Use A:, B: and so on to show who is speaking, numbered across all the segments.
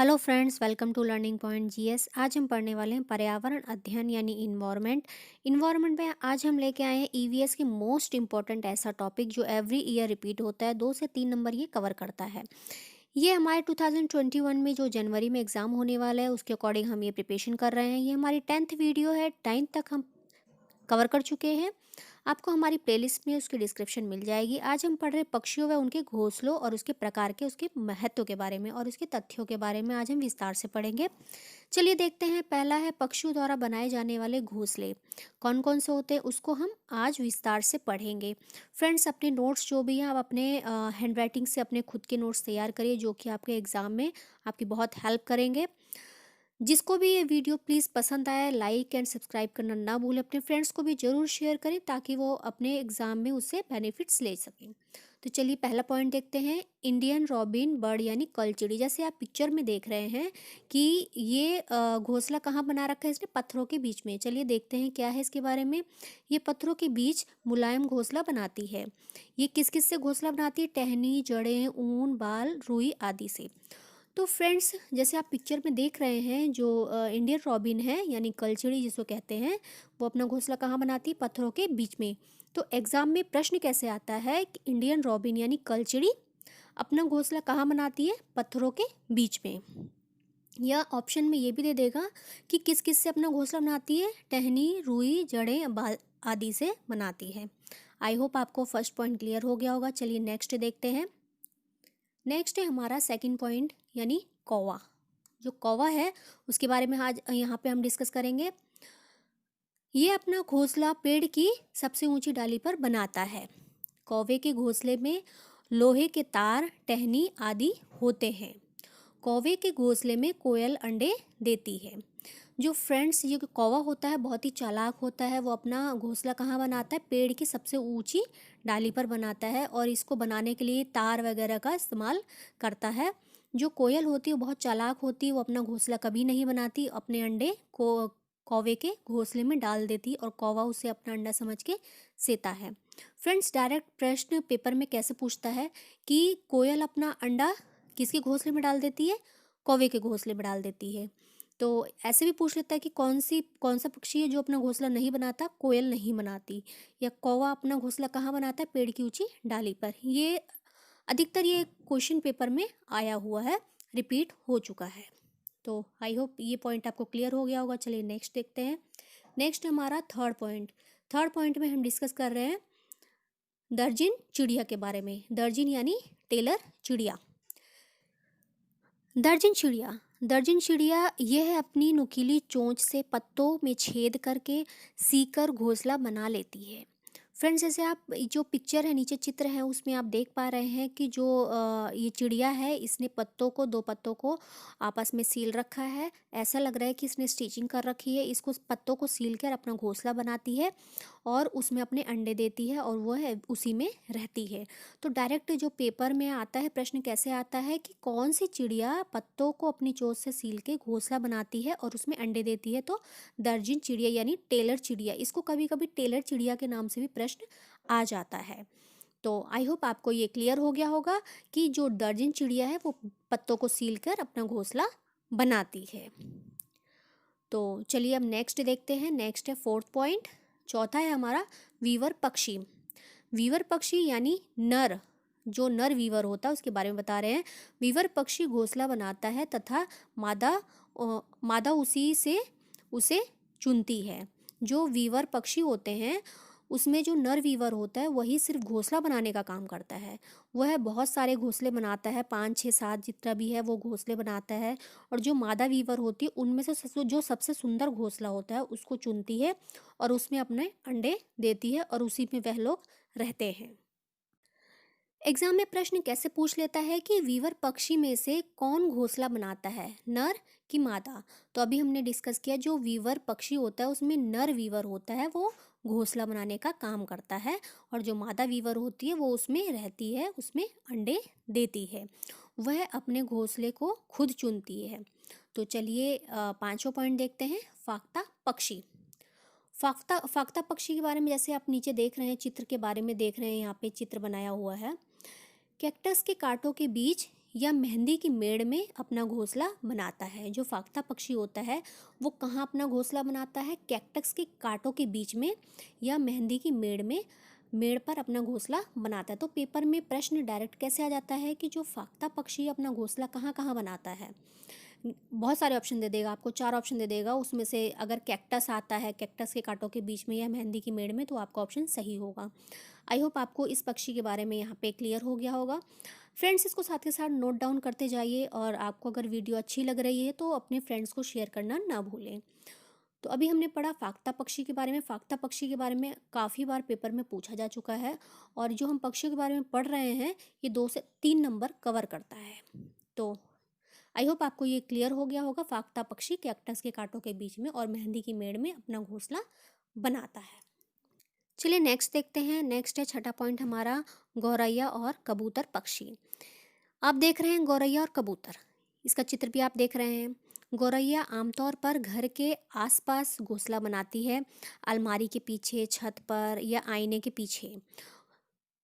A: Hello friends, welcome to learning point GS. आज हम पढ़ने वाले हैं पर्यावरण अध्ययन यानी इन्वायरमेंट में आज हम लेके आए हैं ईवीएस के मोस्ट इम्पॉर्टेंट ऐसा टॉपिक जो एवरी ईयर रिपीट होता है। 2 से 3 नंबर ये कवर करता है। ये हमारे 2021 में जो जनवरी में एग्ज़ाम होने वाला है उसके अकॉर्डिंग हम ये प्रिपरेशन कर रहे हैं। ये हमारी 10th वीडियो है, 9th तक हम कवर कर चुके हैं। आपको हमारी प्लेलिस्ट में उसकी डिस्क्रिप्शन मिल जाएगी। आज हम पढ़ रहे पक्षियों व उनके घोंसलों और उसके प्रकार के, उसके महत्व के बारे में और उसके तथ्यों के बारे में आज हम विस्तार से पढ़ेंगे। चलिए देखते हैं। पहला है पक्षियों द्वारा बनाए जाने वाले घोंसले कौन कौन से होते हैं, उसको हम आज विस्तार से पढ़ेंगे। फ्रेंड्स, अपने नोट्स जो भी हैं आप अपने हैंड राइटिंग से अपने खुद के नोट्स तैयार करिए, जो कि आपके एग्ज़ाम में आपकी बहुत हेल्प करेंगे। जिसको भी ये वीडियो प्लीज़ पसंद आया, लाइक एंड सब्सक्राइब करना ना भूलें। अपने फ्रेंड्स को भी ज़रूर शेयर करें ताकि वो अपने एग्ज़ाम में उससे बेनिफिट्स ले सकें। तो चलिए पहला पॉइंट देखते हैं। इंडियन रॉबिन बर्ड यानी कलचिड़ी। जैसे आप पिक्चर में देख रहे हैं कि ये घोंसला कहाँ बना रखा है इसने, पत्थरों के बीच में। चलिए देखते हैं क्या है इसके बारे में। ये पत्थरों के बीच मुलायम घोंसला बनाती है। ये किस किस से घोंसला बनाती है? टहनी, जड़ें, ऊन, बाल, रुई आदि से। तो फ्रेंड्स, जैसे आप पिक्चर में देख रहे हैं, जो इंडियन रॉबिन है यानी कलचिड़ी जिसको कहते हैं, वो अपना घोंसला कहाँ बनाती है? पत्थरों के बीच में। तो एग्जाम में प्रश्न कैसे आता है कि इंडियन रॉबिन यानी कलचिड़ी अपना घोंसला कहाँ बनाती है? पत्थरों के बीच में। या ऑप्शन में ये भी दे देगा कि किस किस से अपना घोंसला बनाती है? टहनी, रुई, जड़ें, बाल आदि से बनाती है। आई होप आपको फर्स्ट पॉइंट क्लियर हो गया होगा। चलिए नेक्स्ट देखते हैं। नेक्स्ट है हमारा सेकंड पॉइंट यानी कौवा। जो कौवा है उसके बारे में आज यहाँ पे हम डिस्कस करेंगे। ये अपना घोंसला पेड़ की सबसे ऊंची डाली पर बनाता है। कौवे के घोंसले में लोहे के तार, टहनी आदि होते हैं। कौवे के घोंसले में कोयल अंडे देती है। जो फ्रेंड्स, ये कौवा होता है बहुत ही चालाक होता है। वो अपना घोंसला कहाँ बनाता है? पेड़ की सबसे ऊंची डाली पर बनाता है और इसको बनाने के लिए तार वगैरह का इस्तेमाल करता है। जो कोयल होती है वो बहुत चालाक होती है। वो अपना घोंसला कभी नहीं बनाती, अपने अंडे को कौवे के घोंसले में डाल देती और कौवा उसे अपना अंडा समझ के सेता है। फ्रेंड्स, डायरेक्ट प्रश्न पेपर में कैसे पूछता है कि कोयल अपना अंडा किसके घोंसले में डाल देती है? कौवे के घोंसले में डाल देती है। तो ऐसे भी पूछ लेता है कि कौन सा पक्षी है जो अपना घोंसला नहीं बनाता? कोयल नहीं बनाती। या कौवा अपना घोंसला कहाँ बनाता है? पेड़ की ऊंची डाली पर। ये अधिकतर ये क्वेश्चन पेपर में आया हुआ है, रिपीट हो चुका है। तो आई होप ये पॉइंट आपको क्लियर हो गया होगा। चलिए नेक्स्ट देखते हैं। नेक्स्ट हमारा थर्ड पॉइंट में हम डिस्कस कर रहे हैं दर्जिन चिड़िया के बारे में। दर्जिन यानी टेलर चिड़िया। दर्जन चिड़िया यह अपनी नुकीली चोंच से पत्तों में छेद करके सीकर घोंसला बना लेती है। फ्रेंड्स, जैसे आप जो पिक्चर है, नीचे चित्र है, उसमें आप देख पा रहे हैं कि जो ये चिड़िया है इसने दो पत्तों को आपस में सील रखा है। ऐसा लग रहा है कि इसने स्टिचिंग कर रखी है। इसको पत्तों को सील कर अपना घोंसला बनाती है और उसमें अपने अंडे देती है और वो है उसी में रहती है। तो डायरेक्ट जो पेपर में आता है प्रश्न कैसे आता है कि कौन सी चिड़िया पत्तों को अपनी चोंच से सील के घोंसला बनाती है और उसमें अंडे देती है? तो दर्जन चिड़िया यानी टेलर चिड़िया। इसको कभी कभी टेलर चिड़िया के नाम से भी प्रश्न आ जाता है। तो आई होप आपको ये क्लियर हो गया होगा कि जो दर्जन चिड़िया है वो पत्तों को सील कर अपना घोंसला बनाती है। तो चलिए अब नेक्स्ट देखते हैं। नेक्स्ट है फोर्थ पॉइंट। चौथा है हमारा वीवर पक्षी। वीवर पक्षी यानी नर, जो नर वीवर होता है उसके बारे में बता रहे हैं। वीवर पक्षी घोंसला बनाता है तथा मादा उसी से उसे चुनती है। जो वीवर पक्षी होते हैं उसमें जो नर वीवर होता है वही सिर्फ घोंसला बनाने का काम करता है। वह बहुत सारे घोंसले बनाता है, 5 6 7 जितना भी है वो घोंसले बनाता है। और जो मादा वीवर होती है उनमें से जो सबसे सुंदर घोंसला होता है उसको चुनती है और उसमें अपने अंडे देती है और उसी में वह लोग रहते हैं। एग्जाम में प्रश्न कैसे पूछ लेता है कि वीवर पक्षी में से कौन घोंसला बनाता है, नर कि मादा? तो अभी हमने डिस्कस किया जो वीवर पक्षी होता है उसमें नर वीवर होता है, वो घोंसला बनाने का काम करता है और जो मादा वीवर होती है वो उसमें रहती है, उसमें अंडे देती है। वह अपने घोंसले को खुद चुनती है। तो चलिए पांचवा पॉइंट देखते हैं, फाख्ता पक्षी। फाख्ता पक्षी के बारे में जैसे आप नीचे देख रहे हैं, चित्र के बारे में देख रहे हैं, यहाँ पे चित्र बनाया हुआ है। कैक्टस के कांटों के बीच या मेहंदी की मेड़ में अपना घोंसला बनाता है। जो फाख्ता पक्षी होता है वो कहाँ अपना घोंसला बनाता है? कैक्टस के कांटों के बीच में या मेहंदी की मेड़ पर अपना घोंसला बनाता है। तो पेपर में प्रश्न डायरेक्ट कैसे आ जाता है कि जो फाख्ता पक्षी अपना घोंसला कहाँ कहाँ बनाता है। बहुत सारे ऑप्शन दे देगा आपको, 4 ऑप्शन दे देगा। उसमें से अगर कैक्टस आता है, कैक्टस के कांटों के बीच में या मेहंदी की मेड़ में, तो आपका ऑप्शन सही होगा। आई होप आपको इस पक्षी के बारे में यहाँ पे क्लियर हो गया होगा। फ्रेंड्स, इसको साथ के साथ नोट डाउन करते जाइए और आपको अगर वीडियो अच्छी लग रही है तो अपने फ्रेंड्स को शेयर करना ना भूलें। तो अभी हमने पढ़ा फाख्ता पक्षी के बारे में। फाख्ता पक्षी के बारे में काफ़ी बार पेपर में पूछा जा चुका है और जो हम पक्षियों के बारे में पढ़ रहे हैं ये 2 से 3 नंबर कवर करता है। तो आई होप आपको ये क्लियर हो गया होगा। फाख्ता पक्षी कैक्टस के कांटों के बीच में और मेहंदी की मेड़ में अपना घोंसला बनाता है। चलिए नेक्स्ट देखते हैं। नेक्स्ट है छठा पॉइंट हमारा, गौरैया और कबूतर पक्षी। आप देख रहे हैं गौरैया और कबूतर, इसका चित्र भी आप देख रहे हैं। गौरैया आमतौर पर घर के आसपास घोंसला बनाती है, अलमारी के पीछे, छत पर या आईने के पीछे।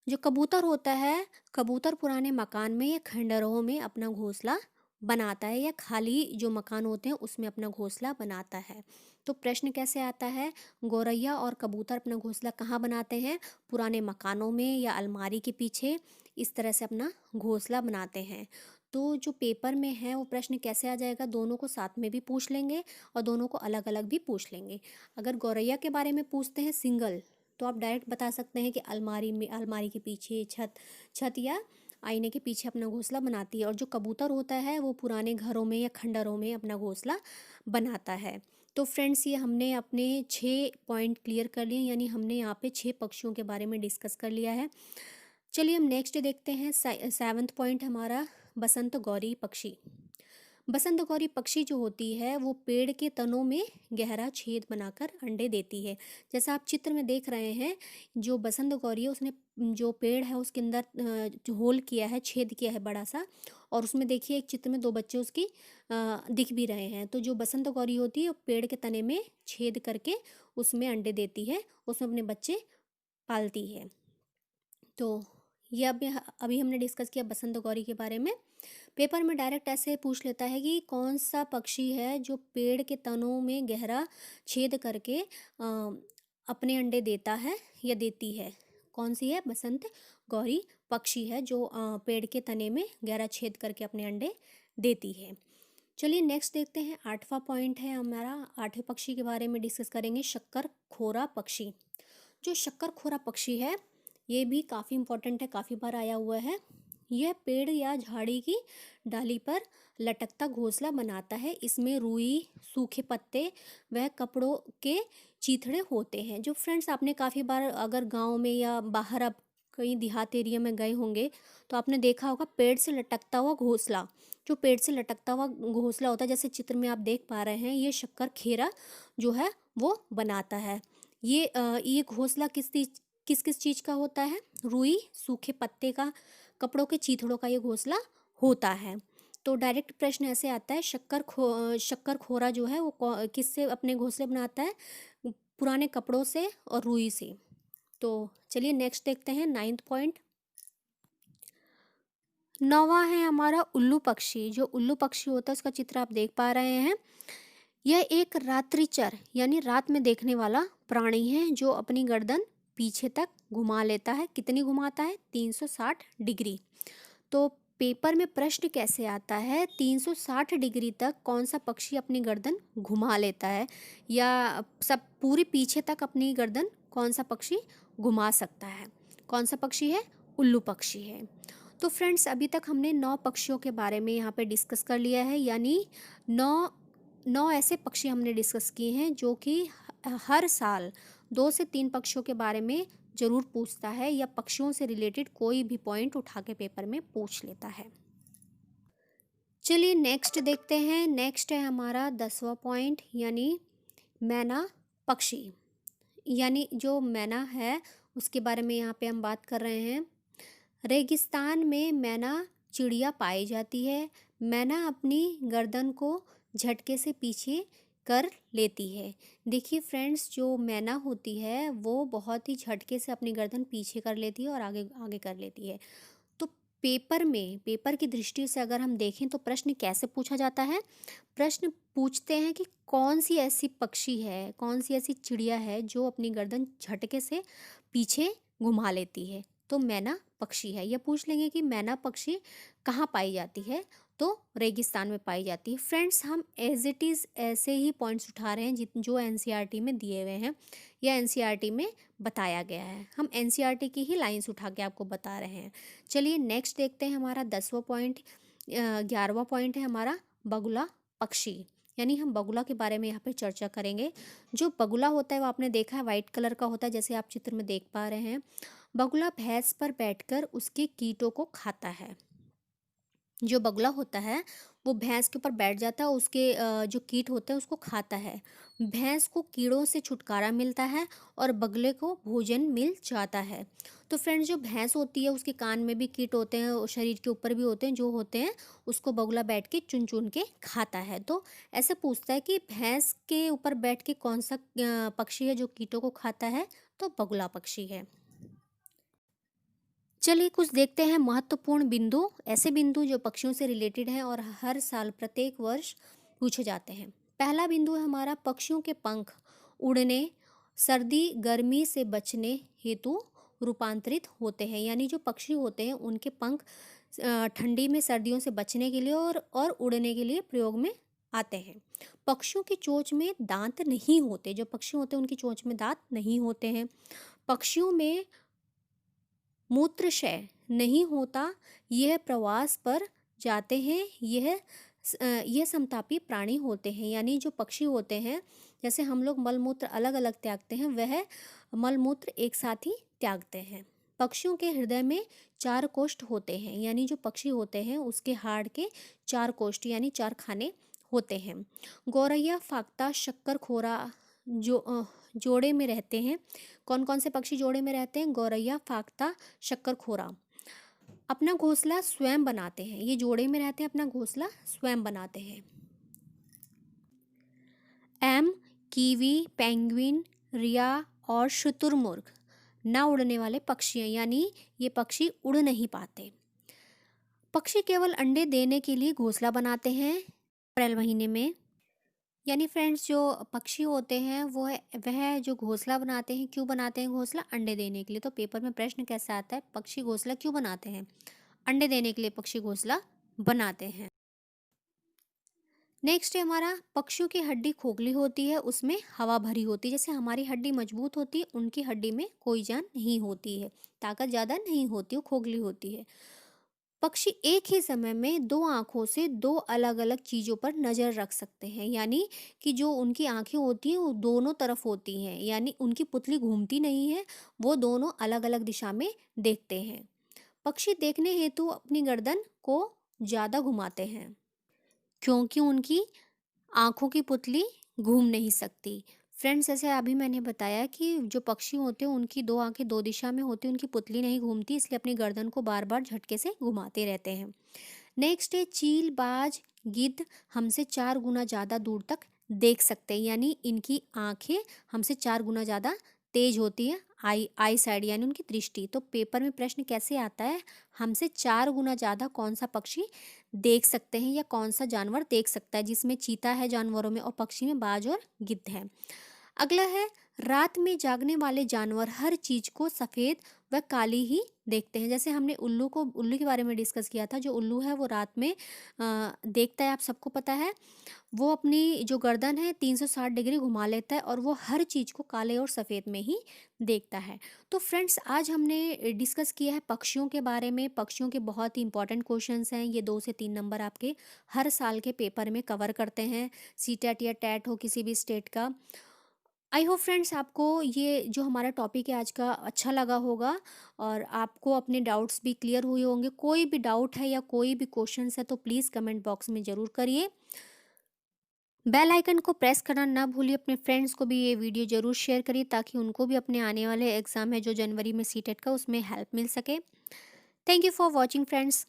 A: जो कबूतर होता है, कबूतर पुराने मकान में या खंडहरों में अपना घोंसला बनाता है या खाली जो मकान होते हैं उसमें अपना घोंसला बनाता है। तो प्रश्न कैसे आता है? गौरैया और कबूतर अपना घोंसला कहाँ बनाते हैं? पुराने मकानों में या अलमारी के पीछे, इस तरह से अपना घोंसला बनाते हैं। तो जो पेपर में है वो प्रश्न कैसे आ जाएगा? दोनों को साथ में भी पूछ लेंगे और दोनों को अलग अलग भी पूछ लेंगे। अगर गौरैया के बारे में पूछते हैं सिंगल, तो आप डायरेक्ट बता सकते हैं कि अलमारी के पीछे, छत या आईने के पीछे अपना घोंसला बनाती है। और जो कबूतर होता है वो पुराने घरों में या खंडहरों में अपना घोंसला बनाता है। तो फ्रेंड्स, ये हमने अपने 6 पॉइंट क्लियर कर लिए, यानी हमने यहाँ पे 6 पक्षियों के बारे में डिस्कस कर लिया है। चलिए हम नेक्स्ट देखते हैं। 7वां पॉइंट हमारा, बसंत गौरी पक्षी। बसंत गौरी पक्षी जो होती है वो पेड़ के तनों में गहरा छेद बनाकर अंडे देती है। जैसा आप चित्र में देख रहे हैं, जो बसंत गौरी है उसने जो पेड़ है उसके अंदर जो होल किया है, छेद किया है बड़ा सा, और उसमें देखिए एक चित्र में 2 बच्चे उसकी दिख भी रहे हैं। तो जो बसंत गौरी होती है वो पेड़ के तने में छेद करके उसमें अंडे देती है, उसमें अपने बच्चे पालती है। तो ये अभी हमने डिस्कस किया बसंत गौरी के बारे में। पेपर में डायरेक्ट ऐसे पूछ लेता है कि कौन सा पक्षी है जो पेड़ के तनों में गहरा छेद करके अपने अंडे देता है या देती है। कौन सी है? बसंत गौरी पक्षी है जो पेड़ के तने में गहरा छेद करके अपने अंडे देती है। चलिए नेक्स्ट देखते हैं। 8वां पॉइंट है हमारा, 8वें पक्षी के बारे में डिस्कस करेंगे, शक्कर खोरा पक्षी। जो शक्कर खोरा पक्षी है ये भी काफ़ी इम्पोर्टेंट है, काफ़ी बार आया हुआ है। यह पेड़ या झाड़ी की डाली पर लटकता घोंसला बनाता है। इसमें रुई, सूखे पत्ते व कपड़ों के चीथड़े होते हैं। जो फ्रेंड्स, आपने काफ़ी बार अगर गांव में या बाहर आप कहीं देहात एरिया में गए होंगे तो आपने देखा होगा पेड़ से लटकता हुआ घोंसला। जो पेड़ से लटकता हुआ घोंसला होता है, जैसे चित्र में आप देख पा रहे हैं, ये शक्कर खेरा जो है वो बनाता है। ये घोंसला किस किस चीज़ का होता है? रुई, सूखे पत्ते का, कपड़ों के चीथड़ों का ये घोंसला होता है। तो डायरेक्ट प्रश्न ऐसे आता है, शक्कर खोरा जो है वो किससे अपने घोंसले बनाता है? पुराने कपड़ों से और रुई से। तो चलिए नेक्स्ट देखते हैं। 9वां पॉइंट, 9वां है हमारा उल्लू पक्षी। जो उल्लू पक्षी होता है उसका चित्र आप देख पा रहे हैं। यह एक रात्रिचर यानी रात में देखने वाला प्राणी है जो अपनी गर्दन पीछे तक घुमा लेता है। कितनी घुमाता है? 360 डिग्री। तो पेपर में प्रश्न कैसे आता है? 360 डिग्री तक कौन सा पक्षी अपनी गर्दन घुमा लेता है, या सब पूरी पीछे तक अपनी गर्दन कौन सा पक्षी घुमा सकता है? कौन सा पक्षी है? उल्लू पक्षी है। तो फ्रेंड्स, अभी तक हमने 9 पक्षियों के बारे में यहाँ पे डिस्कस कर लिया है, यानी 9 ऐसे पक्षी हमने डिस्कस किए हैं जो कि हर साल 2 से 3 पक्षियों के बारे में ज़रूर पूछता है या पक्षियों से रिलेटेड कोई भी पॉइंट उठा के पेपर में पूछ लेता है। चलिए नेक्स्ट देखते हैं। नेक्स्ट है हमारा 10वां पॉइंट, यानी मैना पक्षी। यानी जो मैना है उसके बारे में यहाँ पे हम बात कर रहे हैं। रेगिस्तान में मैना चिड़िया पाई जाती है। मैना अपनी गर्दन को झटके से पीछे कर लेती है। देखिए फ्रेंड्स, जो मैना होती है वो बहुत ही झटके से अपनी गर्दन पीछे कर लेती है और आगे आगे कर लेती है। तो पेपर की दृष्टि से अगर हम देखें तो प्रश्न कैसे पूछा जाता है। प्रश्न पूछते हैं कि कौन सी ऐसी पक्षी है, कौन सी ऐसी चिड़िया है जो अपनी गर्दन झटके से पीछे घुमा लेती है। तो मैना पक्षी है। या पूछ लेंगे कि मैना पक्षी कहाँ पाई जाती है, तो रेगिस्तान में पाई जाती है। फ्रेंड्स, हम एज इट इज़ ऐसे ही पॉइंट्स उठा रहे हैं जो एनसीईआरटी में दिए हुए हैं या एनसीईआरटी में बताया गया है। हम एनसीईआरटी की ही लाइंस उठा के आपको बता रहे हैं। चलिए नेक्स्ट देखते हैं। हमारा 10वां पॉइंट 11वां पॉइंट है हमारा बगुला पक्षी। यानी हम बगुला के बारे में यहाँ पे चर्चा करेंगे। जो बगुला होता है वो आपने देखा है वाइट कलर का होता है, जैसे आप चित्र में देख पा रहे हैं। बगुला भैंस पर बैठकर उसके कीटों को खाता है। जो बगुला होता है वो भैंस के ऊपर बैठ जाता है, उसके जो कीट होते हैं उसको खाता है। भैंस को कीड़ों से छुटकारा मिलता है और बगुले को भोजन मिल जाता है। तो फ्रेंड्स, जो भैंस होती है उसके कान में भी कीट होते हैं और शरीर के ऊपर भी होते हैं, जो होते हैं उसको बगुला बैठ के चुन चुन के खाता है। तो ऐसे पूछता है कि भैंस के ऊपर बैठ के कौन सा पक्षी है जो कीटों को खाता है, तो बगुला पक्षी है। चलिए कुछ देखते हैं महत्वपूर्ण बिंदु, ऐसे बिंदु जो पक्षियों से रिलेटेड हैं और हर साल प्रत्येक वर्ष पूछे जाते हैं। पहला बिंदु है हमारा पक्षियों के पंख उड़ने, सर्दी गर्मी से बचने हेतु रूपांतरित होते हैं। यानी जो पक्षी होते हैं उनके पंख ठंडी में सर्दियों से बचने के लिए और उड़ने के लिए प्रयोग में आते हैं। पक्षियों की चोंच में दांत नहीं होते। जो पक्षी होते हैं उनकी चोंच में दांत नहीं होते हैं। पक्षियों में मूत्रशय नहीं होता। यह प्रवास पर जाते हैं। यह समतापी प्राणी होते हैं। यानी जो पक्षी होते हैं, जैसे हम लोग मलमूत्र अलग अलग त्यागते हैं, वह मलमूत्र एक साथ ही त्यागते हैं। पक्षियों के हृदय में 4 कोष्ठ होते हैं। यानी जो पक्षी होते हैं उसके हाड़ के 4 कोष्ठ यानी 4 खाने होते हैं। गौरैया, फाख्ता, शक्करखोरा जोड़े में रहते हैं। कौन कौन से पक्षी जोड़े में रहते हैं? गौरैया, फाख्ता, शक्करखोरा। अपना घोंसला स्वयं बनाते हैं। ये जोड़े में रहते हैं, अपना घोंसला स्वयं बनाते हैं। कीवी, पेंगुइन, रिया और शुतुरमुर्ग ना उड़ने वाले पक्षी हैं। यानी ये पक्षी उड़ नहीं पाते। पक्षी केवल अंडे देने के लिए घोंसला बनाते हैं अप्रैल महीने में। यानी फ्रेंड्स, जो पक्षी होते हैं वह जो घोंसला बनाते हैं, क्यों बनाते हैं घोंसला? अंडे देने के लिए। तो पेपर में प्रश्न कैसा आता है? पक्षी घोंसला क्यों बनाते हैं? अंडे देने के लिए पक्षी घोंसला बनाते हैं। नेक्स्ट है हमारा पक्षियों की हड्डी खोखली होती है, उसमें हवा भरी होती है। जैसे हमारी हड्डी मजबूत होती है, उनकी हड्डी में कोई जान नहीं होती है, ताकत ज़्यादा नहीं होती, वो खोखली होती है। पक्षी एक ही समय में 2 आँखों से 2 अलग-अलग चीज़ों पर नज़र रख सकते हैं। यानी कि जो उनकी आँखें होती हैं वो दोनों तरफ होती हैं। यानी उनकी पुतली घूमती नहीं है, वो दोनों अलग-अलग दिशा में देखते हैं। पक्षी देखने हेतु अपनी गर्दन को ज़्यादा घुमाते हैं, क्योंकि उनकी आँखों की पुतली घूम नहीं सकती। फ्रेंड्स, जैसे अभी मैंने बताया कि जो पक्षी होते हैं उनकी 2 आँखें 2 दिशा में होती हैं, उनकी पुतली नहीं घूमती, इसलिए अपनी गर्दन को बार-बार झटके से घुमाते रहते हैं। नेक्स्ट है चील, बाज, गिद्ध हमसे 4 गुना ज़्यादा दूर तक देख सकते हैं। यानी इनकी आँखें हमसे 4 गुना ज़्यादा तेज होती है, आई साइड यानी उनकी दृष्टि। तो पेपर में प्रश्न कैसे आता है? हमसे 4 गुना ज़्यादा कौन सा पक्षी देख सकते हैं या कौन सा जानवर देख सकता है? जिसमें चीता है जानवरों में और पक्षी में बाज और गिद्ध है। अगला है रात में जागने वाले जानवर हर चीज को सफेद व काली ही देखते हैं। जैसे हमने उल्लू के बारे में डिस्कस किया था। जो उल्लू है वो रात में देखता है, आप सबको पता है। वो अपनी जो गर्दन है 360 डिग्री घुमा लेता है और वो हर चीज को काले और सफेद में ही देखता है। तो फ्रेंड्स, आज हमने डिस्कस किया है पक्षियों के बारे में। पक्षियों के बहुत ही इंपॉर्टेंट क्वेश्चंस हैं। ये 2 से 3 नंबर आपके हर साल के पेपर में कवर करते हैं, सीटेट या टेट हो किसी भी स्टेट का। आई होप फ्रेंड्स, आपको ये जो हमारा टॉपिक है आज का अच्छा लगा होगा और आपको अपने डाउट्स भी क्लियर हुए होंगे। कोई भी डाउट है या कोई भी क्वेश्चंस है तो प्लीज़ कमेंट बॉक्स में ज़रूर करिए। बेल आइकन को प्रेस करना ना भूलिए। अपने फ्रेंड्स को भी ये वीडियो ज़रूर शेयर करिए ताकि उनको भी अपने आने वाले एग्ज़ाम है जो जनवरी में सीटेट का, उसमें हेल्प मिल सके। Thank you for watching friends.